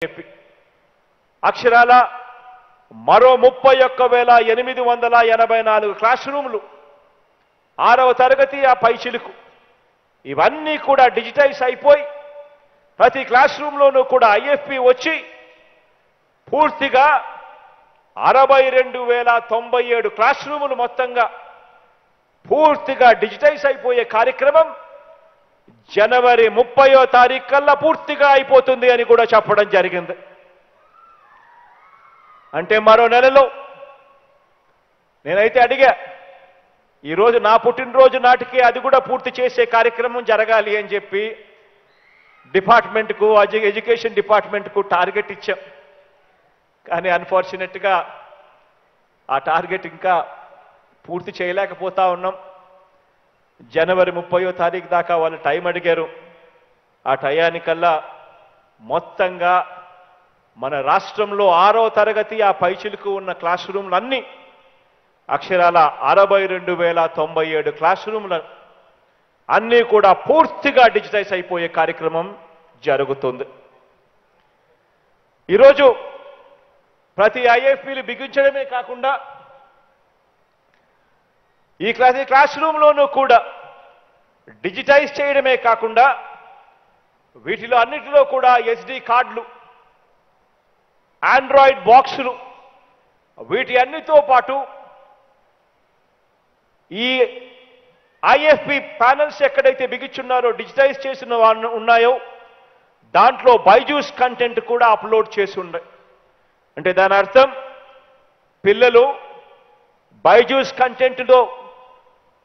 చెప్పి అక్షరాల మరో 31,884 క్లాస్ రూములు 6వ తరగతి ఆ పైచిలుకు ఇవన్నీ కూడా డిజిటైజ్ అయిపోయి ప్రతి క్లాస్ రూమ్లోనూ కూడా ఐఎఫ్పి వచ్చి పూర్తిగా 62,097 క్లాస్ రూములు మొత్తంగా పూర్తిగా డిజిటైజ్ అయిపోయే కార్యక్రమం జనవరి 30వ తారీఖు కల్లా పూర్తిగా అయిపోతుంది అని కూడా చెప్పడం జరిగింది. అంటే మరో నెలలో నేనైతే అడిగా ఈరోజు నా పుట్టినరోజు నాటికి అది కూడా పూర్తి చేసే కార్యక్రమం జరగాలి అని చెప్పి డిపార్ట్మెంట్కు ఎడ్యుకేషన్ డిపార్ట్మెంట్కు టార్గెట్ ఇచ్చాం. కానీ అన్ఫార్చునేట్గా ఆ టార్గెట్ ఇంకా పూర్తి చేయలేకపోతా ఉన్నాం. జనవరి 30వ తారీఖు దాకా వాళ్ళు టైం అడిగారు. ఆ టయానికల్లా మొత్తంగా మన రాష్ట్రంలో 6వ తరగతి ఆ పైచిలుకు ఉన్న క్లాస్ రూమ్లన్నీ అక్షరాల 62,097 క్లాస్ రూమ్ల అన్నీ కూడా పూర్తిగా డిజిటైజ్ అయిపోయే కార్యక్రమం జరుగుతుంది. ఈరోజు ప్రతి ఐఎఫ్పీలు బిగించడమే కాకుండా ఈ క్లాస్ రూమ్లోనూ కూడా డిజిటైజ్ చేయడమే కాకుండా వీటిలో అన్నిటిలో కూడా ఎస్డి కార్డులు, ఆండ్రాయిడ్ బాక్సులు, వీటి అన్నితో పాటు ఈ ఐఎఫ్పి ప్యానల్స్ ఎక్కడైతే బిగించున్నారో డిజిటైజ్ చేసిన ఉన్నాయో దాంట్లో బైజూస్ కంటెంట్ కూడా అప్లోడ్ చేసి ఉన్నాయి. అంటే దాని అర్థం పిల్లలు బైజూస్ కంటెంట్లో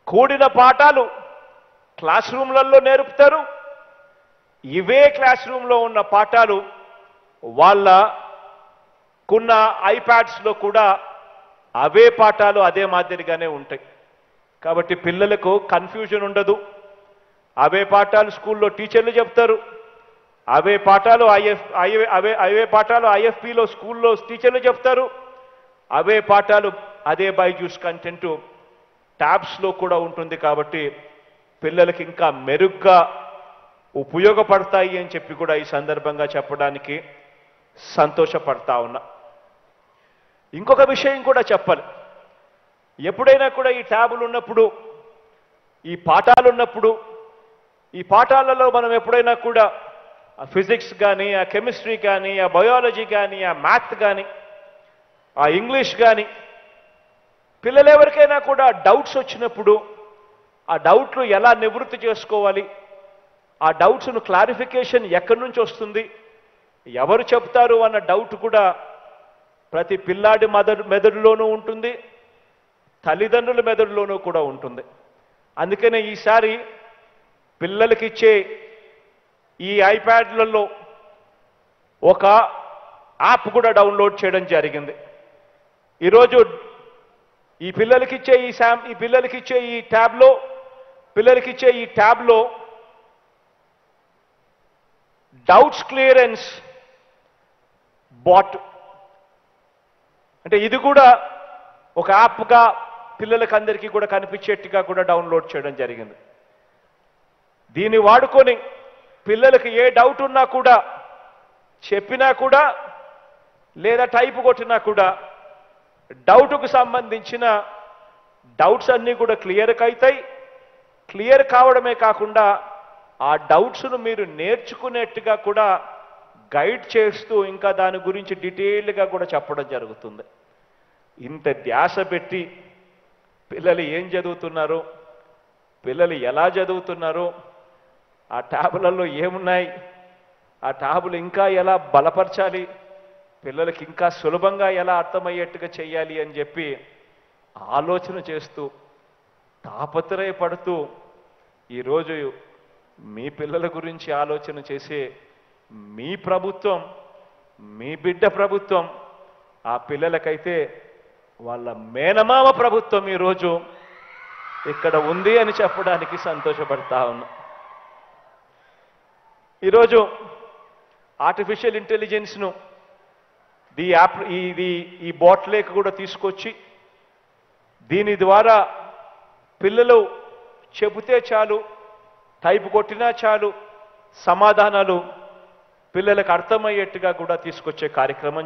కూడిన పాఠాలు క్లాస్ రూమ్లలో నేర్పుతారు. ఇవే క్లాస్ రూమ్లో ఉన్న పాఠాలు వాళ్ళకున్న ఐప్యాడ్స్లో కూడా అవే పాఠాలు అదే మాదిరిగానే ఉంటాయి. కాబట్టి పిల్లలకు కన్ఫ్యూజన్ ఉండదు. అవే పాఠాలు స్కూల్లో టీచర్లు చెప్తారు, అవే పాఠాలు ఐఎఫ్పిలో స్కూల్లో టీచర్లు చెప్తారు, అవే పాఠాలు అదే బైజూస్ కంటెంట్ ట్యాబ్స్లో కూడా ఉంటుంది. కాబట్టి పిల్లలకి ఇంకా మెరుగ్గా ఉపయోగపడతాయి అని చెప్పి కూడా ఈ సందర్భంగా చెప్పడానికి సంతోషపడతా ఉన్నా. ఇంకొక విషయం కూడా చెప్పాలి. ఎప్పుడైనా కూడా ఈ ట్యాబులు ఉన్నప్పుడు, ఈ పాఠాలు ఉన్నప్పుడు, ఈ పాఠాలలో మనం ఎప్పుడైనా కూడా ఆ ఫిజిక్స్ కానీ, ఆ కెమిస్ట్రీ కానీ, ఆ బయాలజీ కానీ, ఆ మ్యాథ్ కానీ, ఆ ఇంగ్లీష్ కానీ పిల్లలు ఎవరికైనా కూడా డౌట్స్ వచ్చినప్పుడు ఆ డౌట్లు ఎలా నివృత్తి చేసుకోవాలి, ఆ డౌట్స్ను క్లారిఫికేషన్ ఎక్కడి నుంచి వస్తుంది, ఎవరు చెప్తారు అన్న డౌట్ కూడా ప్రతి పిల్లాడి మెదడులోనూ ఉంటుంది, తల్లిదండ్రుల మెదడులోనూ కూడా ఉంటుంది. అందుకనే ఈసారి పిల్లలకిచ్చే ఈ ఐప్యాడ్లలో ఒక యాప్ కూడా డౌన్లోడ్ చేయడం జరిగింది. ఈరోజు ఈ పిల్లలకిచ్చే ఈ ట్యాబ్లో డౌట్స్ క్లియరెన్స్ బాట్, అంటే ఇది కూడా ఒక యాప్గా పిల్లలకి అందరికీ కూడా కనిపించేట్టుగా కూడా డౌన్లోడ్ చేయడం జరిగింది. దీన్ని వాడుకొని పిల్లలకి ఏ డౌట్ ఉన్నా కూడా చెప్పినా కూడా లేదా టైప్ కొట్టినా కూడా డౌట్కు సంబంధించిన డౌట్స్ అన్నీ కూడా క్లియర్ అవుతాయి. క్లియర్ కావడమే కాకుండా ఆ డౌట్స్ను మీరు నేర్చుకునేట్టుగా కూడా గైడ్ చేస్తూ ఇంకా దాని గురించి డీటెయిల్డ్గా కూడా చెప్పడం జరుగుతుంది. ఇంత ధ్యాస పెట్టి పిల్లలు ఏం చదువుతున్నారో, పిల్లలు ఎలా చదువుతున్నారో, ఆ ట్యాబులలో ఏమున్నాయి, ఆ ట్యాబులు ఇంకా ఎలా బలపరచాలి, పిల్లలకి ఇంకా సులభంగా ఎలా అర్థమయ్యేట్టుగా చేయాలి అని చెప్పి ఆలోచన చేస్తూ తాపత్రయపడుతూ ఈరోజు మీ పిల్లల గురించి ఆలోచన చేసే మీ ప్రభుత్వం, మీ బిడ్డ ప్రభుత్వం, ఆ పిల్లలకైతే వాళ్ళ మేనమామ ప్రభుత్వం ఈరోజు ఇక్కడ ఉంది అని చెప్పడానికి సంతోషపడతా ఉన్నా. ఈరోజు ఆర్టిఫిషియల్ ఇంటెలిజెన్స్ను ఈ బాట్లేకి కూడా తీసుకొచ్చి దీని ద్వారా పిల్లలు చెబితే చాలు, టైప్ కొట్టినా చాలు, సమాధానాలు పిల్లలకు అర్థమయ్యేట్టుగా కూడా తీసుకొచ్చే కార్యక్రమం